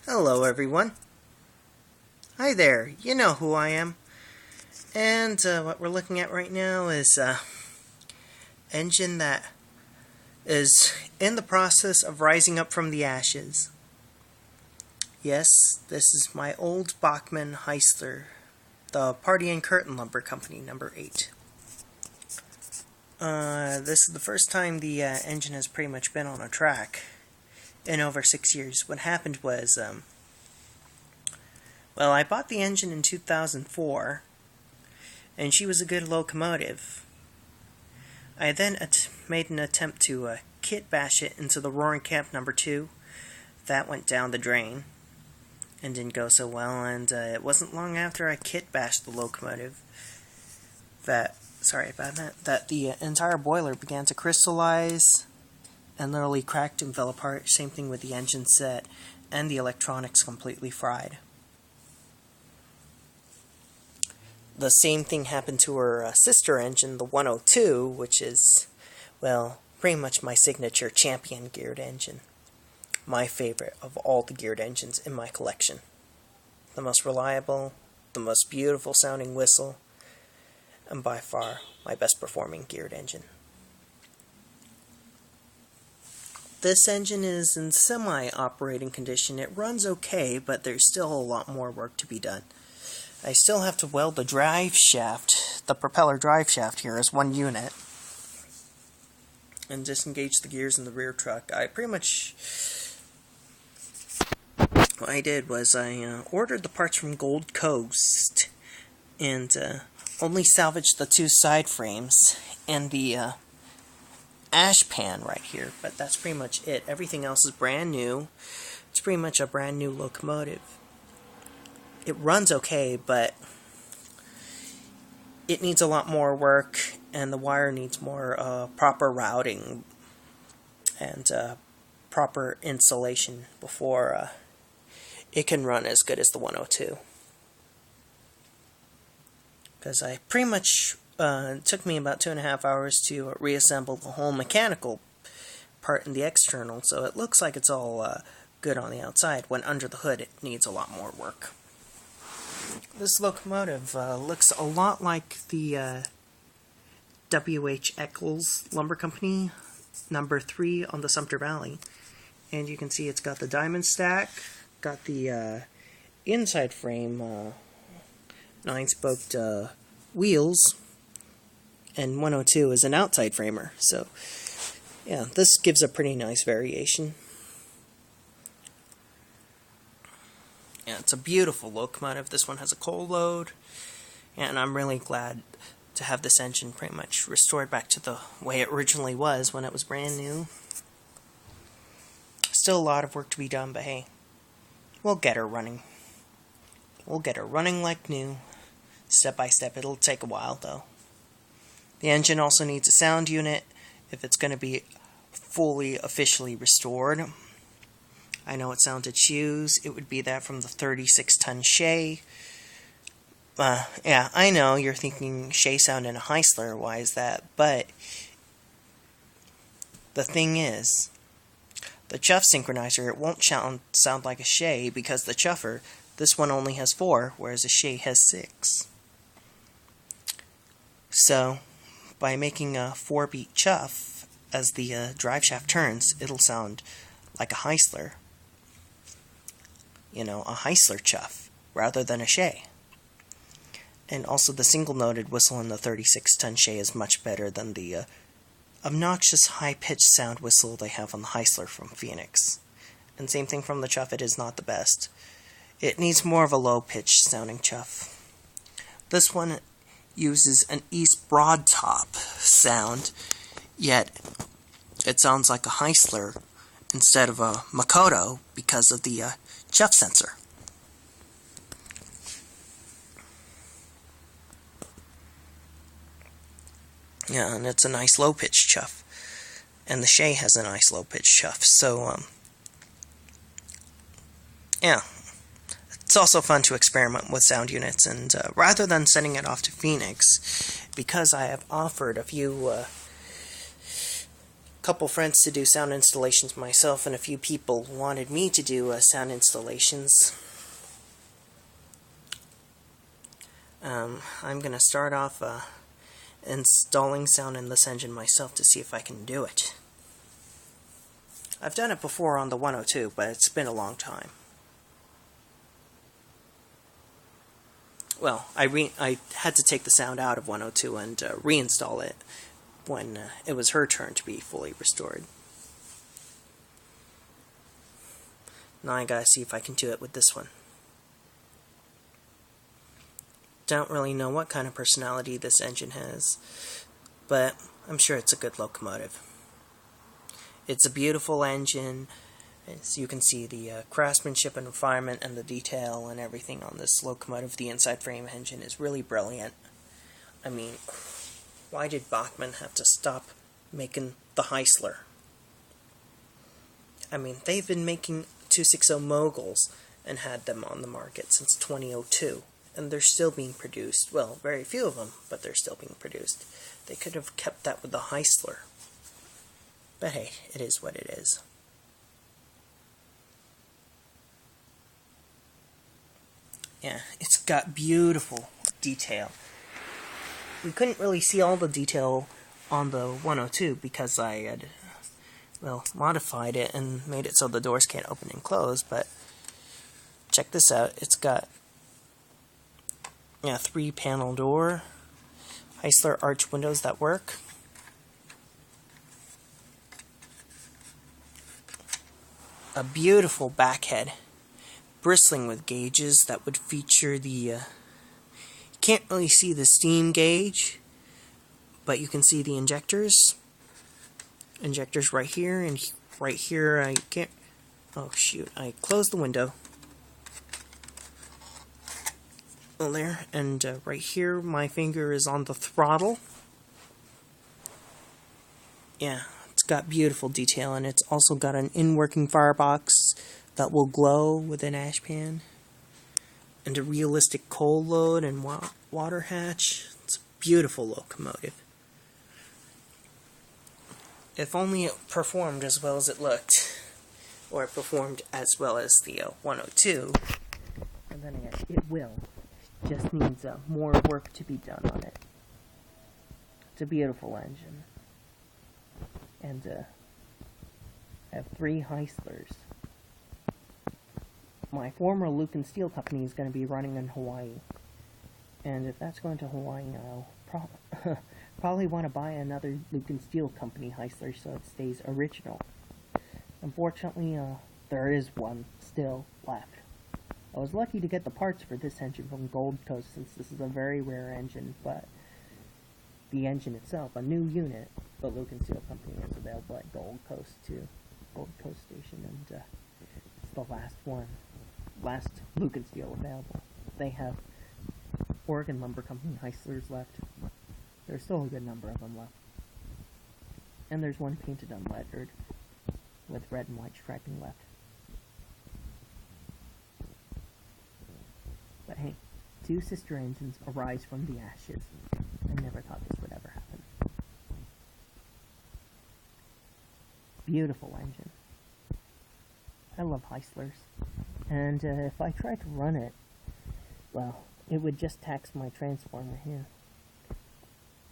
Hello everyone. Hi there, you know who I am. And what we're looking at right now is an engine that is in the process of rising up from the ashes. Yes, this is my old Bachmann Heisler, the Pardee Curtin Lumber Company, number 8. This is the first time the engine has pretty much been on a track in over 6 years. What happened was, well, I bought the engine in 2004, and she was a good locomotive. I then made an attempt to kit bash it into the Roaring Camp number 2. That went down the drain and didn't go so well, and it wasn't long after I kit bashed the locomotive that the entire boiler began to crystallize and literally cracked and fell apart. Same thing with the engine set, and the electronics completely fried. The same thing happened to her sister engine, the 102, which is, well, pretty much my signature champion geared engine. My favorite of all the geared engines in my collection. The most reliable, the most beautiful sounding whistle, and by far my best performing geared engine. This engine is in semi-operating condition. It runs okay, but there's still a lot more work to be done. I still have to weld the drive shaft, the propeller drive shaft here as one unit, and disengage the gears in the rear truck. What I did was I ordered the parts from Gold Coast, and only salvaged the 2 side frames and the ashpan right here, but that's pretty much it. Everything else is brand new. It's pretty much a brand new locomotive. It runs okay, but it needs a lot more work, and the wire needs more proper routing and proper insulation before it can run as good as the 102. Because I pretty much it took me about 2.5 hours to reassemble the whole mechanical part in the external, so it looks like it's all good on the outside, when under the hood it needs a lot more work. This locomotive looks a lot like the W.H. Eccles Lumber Company, number 3 on the Sumter Valley. And you can see it's got the diamond stack, got the inside frame 9-spoked wheels, and 102 is an outside framer. So, yeah, this gives a pretty nice variation. Yeah, it's a beautiful locomotive. This one has a coal load, and I'm really glad to have this engine pretty much restored back to the way it originally was when it was brand new. Still a lot of work to be done, but hey, we'll get her running. We'll get her running like new, step by step. It'll take a while, though. The engine also needs a sound unit if it's going to be fully, officially restored. I know what sound to choose. It would be that from the 36-ton Shea. Yeah, I know you're thinking Shea sound in a Heisler. Why is that? But the thing is, the chuff synchronizer, it won't sound like a Shea, because the chuffer, this one only has 4, whereas a Shea has 6. So, by making a 4-beat chuff as the drive shaft turns, it'll sound like a Heisler. You know, a Heisler chuff, rather than a Shea. And also the single-noted whistle in the 36-ton Shea is much better than the obnoxious high-pitched sound whistle they have on the Heisler from Phoenix. And same thing from the chuff, it is not the best. It needs more of a low-pitched sounding chuff. This one uses an East Broadtop sound, yet it sounds like a Heisler instead of a Makoto because of the chuff sensor. Yeah, and it's a nice low-pitched chuff. And the Shea has a nice low-pitched chuff. So, yeah. It's also fun to experiment with sound units, and rather than sending it off to Phoenix, because I have offered a few couple friends to do sound installations myself, and a few people wanted me to do sound installations. I'm going to start off installing sound in this engine myself to see if I can do it. I've done it before on the 102, but it's been a long time. Well, I had to take the sound out of 102 and reinstall it when it was her turn to be fully restored. Now I gotta see if I can do it with this one. Don't really know what kind of personality this engine has, but I'm sure it's a good locomotive. It's a beautiful engine. As you can see, the craftsmanship and refinement and the detail and everything on this locomotive, the inside frame engine, is really brilliant. I mean, why did Bachmann have to stop making the Heisler? I mean, they've been making 260 Moguls and had them on the market since 2002, and they're still being produced. Well, very few of them, but they're still being produced. They could have kept that with the Heisler. But hey, it is what it is. Yeah, it's got beautiful detail. We couldn't really see all the detail on the 102 because I had, modified it and made it so the doors can't open and close, but check this out. It's got 3-panel door, Heisler arch windows that work. A beautiful backhead, bristling with gauges that would feature the, you can't really see the steam gauge, but you can see the injectors. Injectors right here, and right here I can't, oh shoot, I closed the window. Well, there, and right here my finger is on the throttle. Yeah, it's got beautiful detail, and it's also got an in-working firebox that will glow with an ashpan, and a realistic coal load and water hatch. It's a beautiful locomotive. If only it performed as well as it looked, or it performed as well as the 102, and then again, it will. It just needs more work to be done on it. It's a beautiful engine. And I have 3 Heislers. My former Luke and Steel company is going to be running in Hawaii. And if that's going to Hawaii, I'll probably want to buy another Luke and Steel company Heisler so it stays original. Unfortunately, there is one still left. I was lucky to get the parts for this engine from Gold Coast since this is a very rare engine, but the engine itself, a new unit, the Luke and Steel company is available at Gold Coast too. Gold Coast Station, and it's the last Luke and Steel available. They have Oregon Lumber Company Heislers left. There's still a good number of them left. And there's one painted unlettered with red and white striping left. But hey, 2 sister engines arise from the ashes. I never thought this would ever happen. Beautiful engine. I love Heislers. And if I tried to run it, well, it would just tax my transformer here.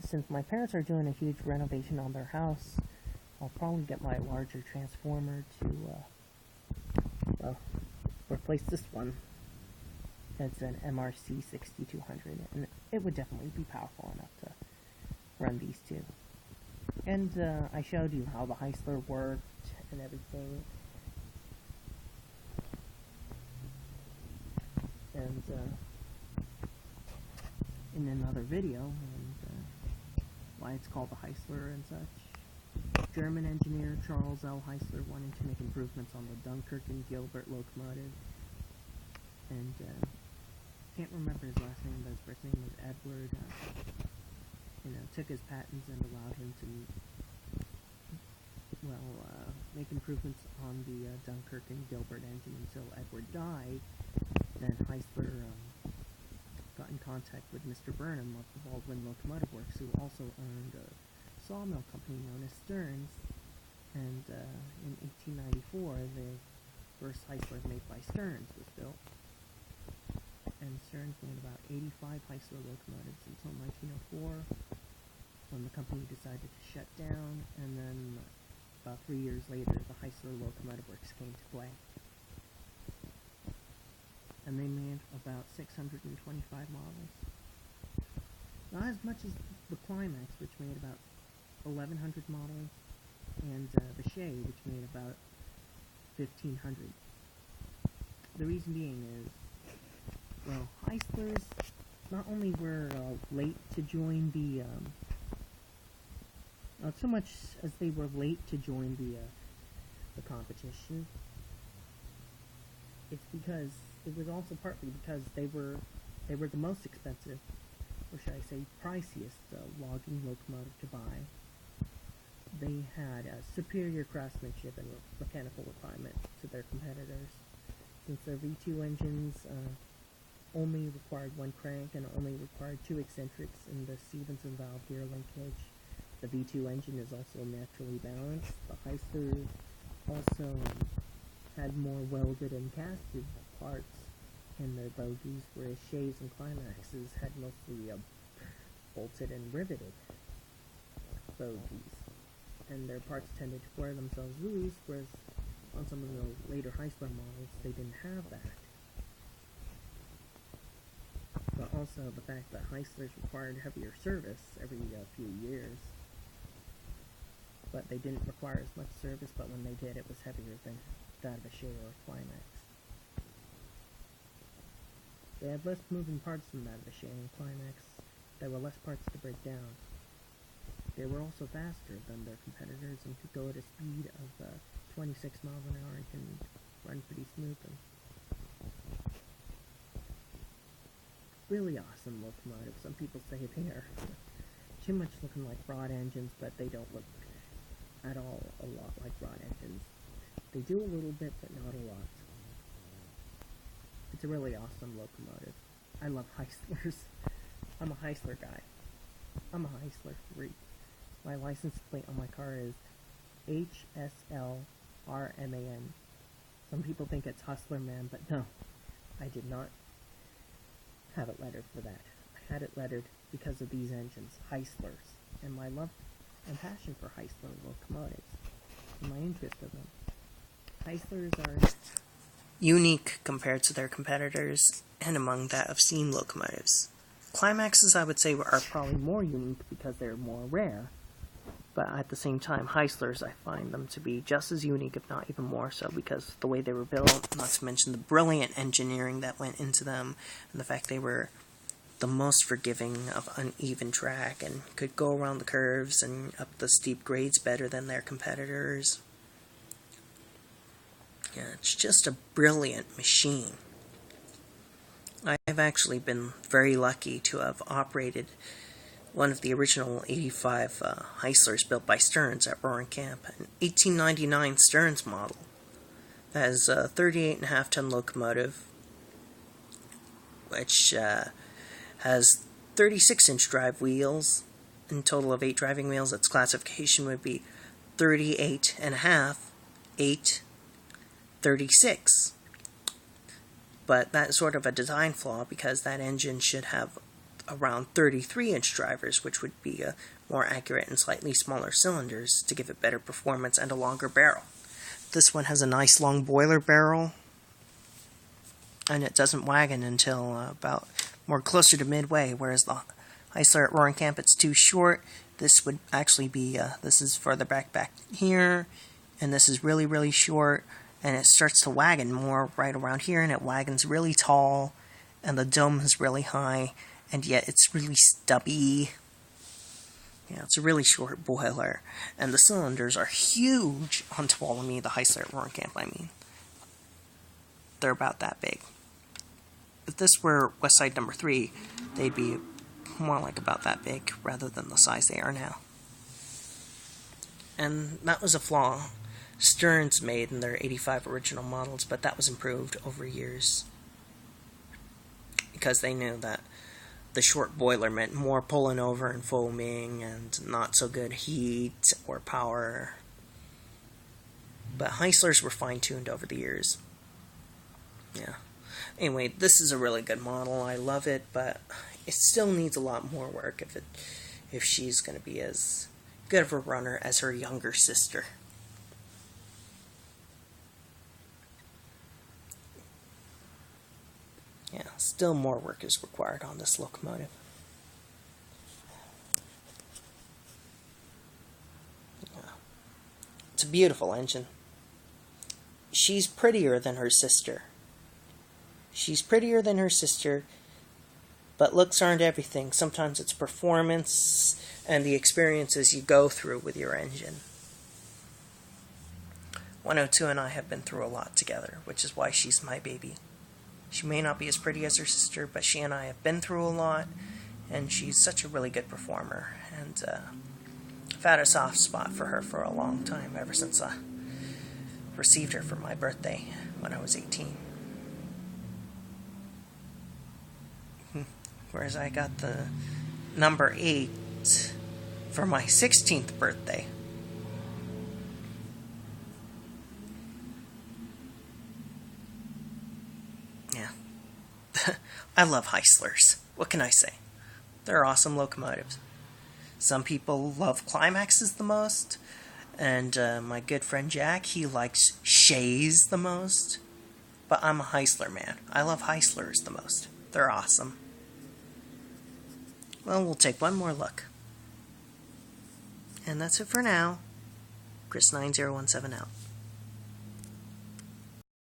Since my parents are doing a huge renovation on their house, I'll probably get my larger transformer to, replace this one. It's an MRC 6200, and it would definitely be powerful enough to run these 2. And I showed you how the Heisler worked and everything. And in another video, and why it's called the Heisler and such. German engineer Charles L. Heisler wanted to make improvements on the Dunkirk and Gilbert locomotive. And can't remember his last name, but his first name was Edward. Took his patents and allowed him to, make improvements on the Dunkirk and Gilbert engine until Edward died. Then Heisler got in contact with Mr. Burnham of the Baldwin Locomotive Works, who also owned a sawmill company known as Stearns, And in 1894, the first Heisler made by Stearns was built. And Stearns made about 85 Heisler locomotives until 1904, when the company decided to shut down, and then about 3 years later, the Heisler Locomotive Works came to play. And they made about 625 models. Not as much as the Climax, which made about 1,100 models, and the Shea, which made about 1,500. The reason being is, well, Heislers not only were late to join the, not so much as they were late to join the competition, it's because, it was also partly because they were the most expensive, or should I say priciest, logging locomotive to buy. They had superior craftsmanship and mechanical refinement to their competitors, since their V2 engines only required one crank and only required 2 eccentrics in the Stevenson valve gear linkage. The V2 engine is also naturally balanced. The Heisler also had more welded and casted parts in their bogies, whereas Sheas and Climaxes had mostly bolted and riveted bogies, and their parts tended to wear themselves loose, whereas on some of the later Heisler models they didn't have that. But also the fact that Heislers required heavier service every few years, but they didn't require as much service, but when they did, it was heavier than that of a Shea or a Climax. They had less moving parts than that of a Shea and Climax. There were less parts to break down. They were also faster than their competitors and could go at a speed of 26 miles an hour and can run pretty smoothly. Really awesome locomotive. Some people say they are too much looking like rod engines, but they don't look at all a lot like rod engines. They do a little bit, but not a lot. It's a really awesome locomotive. I love Heislers. I'm a Heisler guy. I'm a Heisler freak. My license plate on my car is HSLRMAN. Some people think it's Hustler Man, but no. I did not have it lettered for that. I had it lettered because of these engines, Heislers, and my love and passion for Heisler locomotives, and my interest in them. Heislers are unique compared to their competitors, and among that of steam locomotives. Climaxes, I would say, are probably more unique because they're more rare, but at the same time, Heislers, I find them to be just as unique, if not even more so, because of the way they were built, not to mention the brilliant engineering that went into them, and the fact they were the most forgiving of uneven track, and could go around the curves and up the steep grades better than their competitors. Yeah, it's just a brilliant machine. I've actually been very lucky to have operated one of the original 85 Heislers built by Stearns at Roaring Camp, an 1899 Stearns model. That is a 38.5-ton locomotive, which has 36-inch drive wheels, and total of 8 driving wheels. Its classification would be 38.5, 8, 36. But that's sort of a design flaw, because that engine should have around 33-inch drivers, which would be more accurate and slightly smaller cylinders to give it better performance and a longer barrel. This one has a nice long boiler barrel, and it doesn't wagon until about more closer to midway, whereas the Heisler at Roaring Camp, it's too short. This would actually be, this is further back here, and this is really, really short, and it starts to wagon more right around here, and it wagons really tall, and the dome is really high, and yet it's really stubby. Yeah, it's a really short boiler, and the cylinders are huge on Tuolumne, the Heisler at Roaring Camp, I mean. They're about that big. If this were West Side number 3, they'd be more like about that big, rather than the size they are now. And that was a flaw Stearns made in their 85 original models, but that was improved over years, because they knew that the short boiler meant more pulling over and foaming and not so good heat or power. But Heislers were fine-tuned over the years. Yeah. Anyway, this is a really good model. I love it, but it still needs a lot more work if she's going to be as good of a runner as her younger sister. Yeah, still more work is required on this locomotive. Yeah. It's a beautiful engine. She's prettier than her sister. She's prettier than her sister, but looks aren't everything. Sometimes it's performance and the experiences you go through with your engine. 102 and I have been through a lot together, which is why she's my baby. She may not be as pretty as her sister, but she and I have been through a lot, and she's such a really good performer. And I've had a soft spot for her for a long time, ever since I received her for my birthday when I was 18. Whereas I got the number 8 for my 16th birthday. Yeah. I love Heislers. What can I say? They're awesome locomotives. Some people love Climaxes the most, and my good friend Jack, he likes Shays the most. But I'm a Heisler man. I love Heislers the most. They're awesome. Well, we'll take one more look. And that's it for now. Chris9017 out.